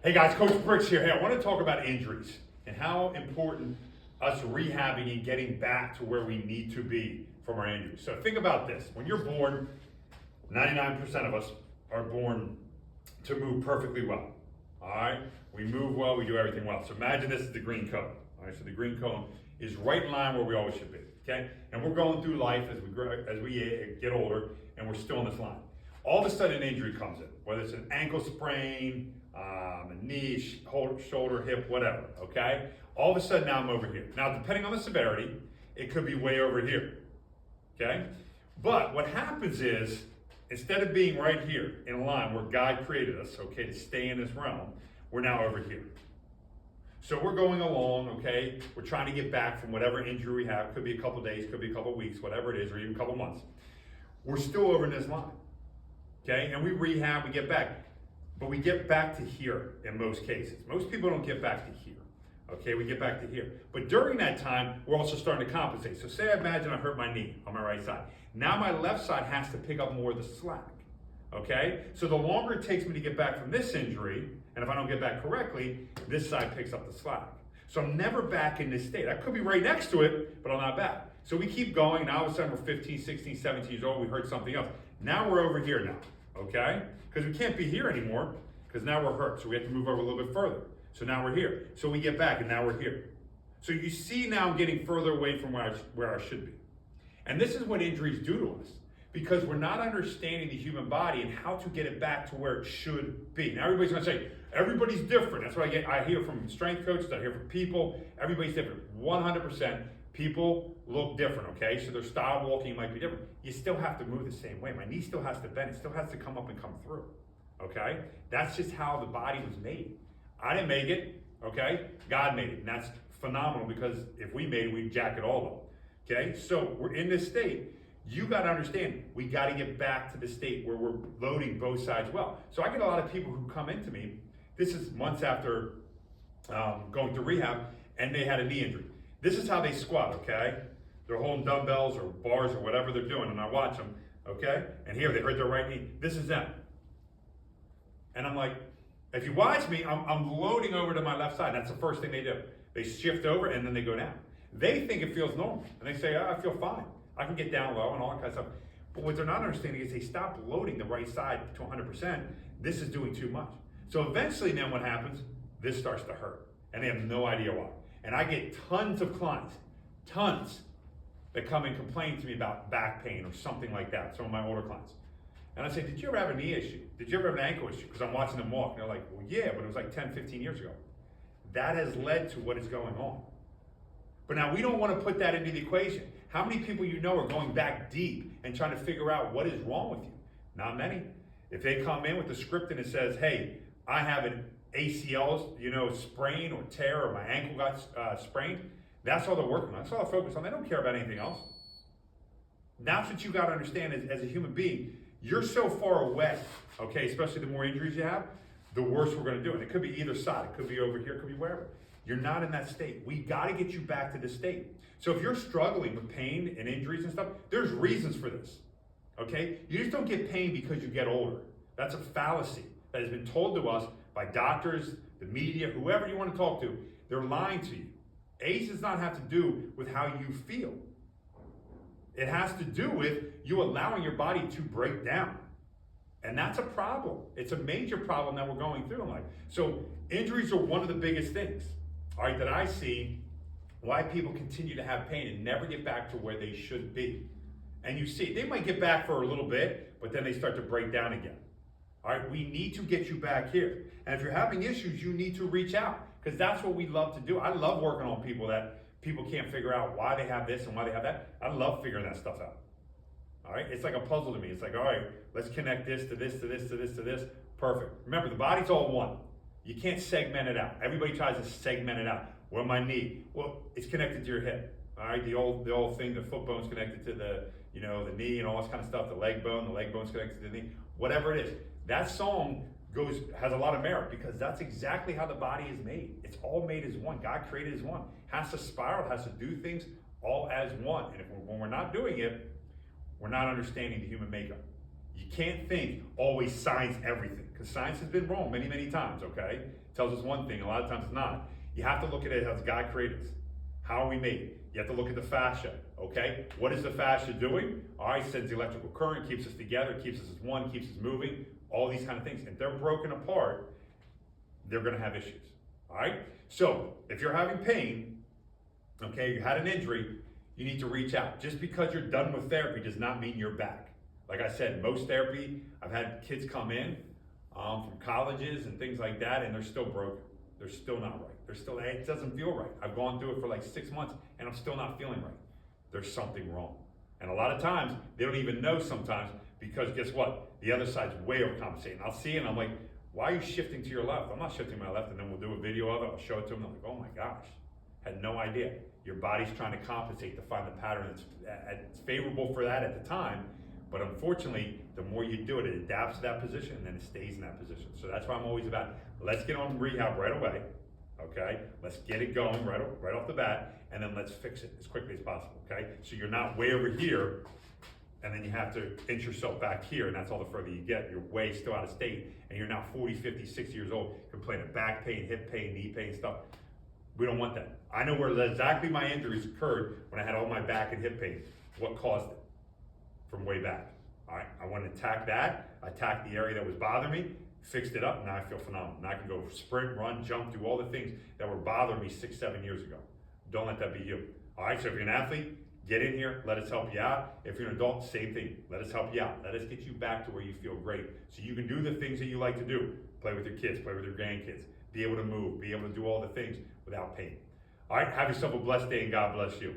Hey guys, Coach Bricks here. Hey, I want to talk about injuries and how important us rehabbing and getting back to where we need to be from our injuries. So think about this. When you're born, 99% of us are born to move perfectly well. All right? We move well, we do everything well. So imagine this is the green cone. All right? So the green cone is right in line where we always should be. Okay? And we're going through life as we grow, as we get older, and we're still in this line. All of a sudden, an injury comes in, whether it's an ankle sprain, a knee, shoulder, hip, whatever, okay? All of a sudden, now I'm over here. Now, depending on the severity, it could be way over here, okay? But what happens is, instead of being right here in a line where God created us, okay, to stay in this realm, we're now over here. So we're going along, okay? We're trying to get back from whatever injury we have. Could be a couple days, could be a couple weeks, whatever it is, or even a couple months. We're still over in this line, okay? And we rehab, we get back. But we get back to here in most cases. Most people don't get back to here, okay? We get back to here. But during that time, we're also starting to compensate. So say, imagine I hurt my knee on my right side. Now my left side has to pick up more of the slack, okay? So the longer it takes me to get back from this injury, and if I don't get back correctly, this side picks up the slack. So I'm never back in this state. I could be right next to it, but I'm not back. So we keep going. Now all of a sudden we're 15, 16, 17 years old. We heard something else. Now we're over here now, okay? Because we can't be here anymore because now we're hurt. So we have to move over a little bit further. So now we're here. So we get back and now we're here. So you see now I'm getting further away from where I should be. And this is what injuries do to us because we're not understanding the human body and how to get it back to where it should be. Now everybody's gonna say, everybody's different. That's what I hear from strength coaches, I hear from people, everybody's different. 100%. People look different, okay? So their style of walking might be different. You still have to move the same way. My knee still has to bend. It still has to come up and come through, okay? That's just how the body was made. I didn't make it, okay? God made it, and that's phenomenal because if we made it, we'd jack it all up, okay? So we're in this state. You got to understand, we got to get back to the state where we're loading both sides well. So I get a lot of people who come into me, this is months after going to rehab, and they had a knee injury. This is how they squat, okay? They're holding dumbbells or bars or whatever they're doing, and I watch them, okay? And here, they hurt their right knee. This is them. And I'm like, if you watch me, I'm loading over to my left side. That's the first thing they do. They shift over, and then they go down. They think it feels normal, and they say, oh, I feel fine. I can get down low and all that kind of stuff. But what they're not understanding is they stop loading the right side to 100%. This is doing too much. So eventually then what happens, this starts to hurt, and they have no idea why. And I get tons of clients, tons, that come and complain to me about back pain or something like that, some of my older clients. And I say, did you ever have a knee issue? Did you ever have an ankle issue? Because I'm watching them walk. And they're like, well, yeah, but it was like 10, 15 years ago. That has led to what is going on. But now we don't want to put that into the equation. How many people you know are going back deep and trying to figure out what is wrong with you? Not many. If they come in with a script and it says, hey, I have an ACL, sprain or tear, or my ankle got sprained, that's all they're working on. That's all they're focused on. They don't care about anything else. That's what you got to understand as a human being. You're so far away, okay, especially the more injuries you have, the worse we're going to do it. It could be either side. It could be over here. It could be wherever. You're not in that state. We got to get you back to the state. So if you're struggling with pain and injuries and stuff, there's reasons for this, okay? You just don't get pain because you get older. That's a fallacy that has been told to us by doctors, the media, whoever you want to talk to. They're lying to you. Age does not have to do with how you feel. It has to do with you allowing your body to break down. And that's a problem. It's a major problem that we're going through in life. So injuries are one of the biggest things, all right, that I see why people continue to have pain and never get back to where they should be. And you see, they might get back for a little bit, but then they start to break down again. All right, we need to get you back here. And if you're having issues, you need to reach out because that's what we love to do. I love working on people that people can't figure out why they have this and why they have that. I love figuring that stuff out. All right, it's like a puzzle to me. It's like, all right, let's connect this to this, to this, to this, to this. Perfect. Remember, the body's all one. You can't segment it out. Everybody tries to segment it out. Well, my knee, well, it's connected to your hip. All right, the old thing, the foot bone's connected to the knee and all this kind of stuff. The leg bone's connected to the knee. Whatever it is, that song has a lot of merit because that's exactly how the body is made. It's all made as one. God created as one. Has to spiral, has to do things all as one. And when we're not doing it, we're not understanding the human makeup. You can't think always science everything. because science has been wrong many, many times, okay? It tells us one thing, a lot of times it's not. You have to look at it as God created us. How are we made? You have to look at the fascia, okay? What is the fascia doing? All right, sends the electrical current, keeps us together, keeps us as one, keeps us moving, all these kind of things. If they're broken apart, they're gonna have issues, all right? So, if you're having pain, okay, you had an injury, you need to reach out. Just because you're done with therapy does not mean you're back. Like I said, most therapy, I've had kids come in from colleges and things like that, and they're still broken. They're still not right. It doesn't feel right. I've gone through it for like 6 months, and I'm still not feeling right. There's something wrong. And a lot of times, they don't even know sometimes, because guess what? The other side's way overcompensating. I'll see it, and I'm like, why are you shifting to your left? I'm not shifting my left, and then we'll do a video of it, I'll show it to them, they're like, oh my gosh, had no idea. Your body's trying to compensate to find the pattern that's favorable for that at the time, but unfortunately, the more you do it, it adapts to that position, and then it stays in that position. So that's why I'm always about, let's get on rehab right away, okay? Let's get it going right off the bat, and then let's fix it as quickly as possible, okay? So you're not way over here, and then you have to inch yourself back here, and that's all the further you get. You're way still out of state, and you're now 40, 50, 60 years old, complaining of back pain, hip pain, knee pain, stuff. We don't want that. I know where exactly my injuries occurred when I had all my back and hip pain. What caused it from way back? All right, I want to attack that, attack the area that was bothering me, fixed it up, now I feel phenomenal. Now I can go sprint, run, jump, do all the things that were bothering me 6, 7 years ago. Don't let that be you. All right, so if you're an athlete, get in here, let us help you out. If you're an adult, same thing. Let us help you out. Let us get you back to where you feel great. So you can do the things that you like to do. Play with your kids, play with your grandkids, be able to move, be able to do all the things without pain. All right, have yourself a blessed day, and God bless you.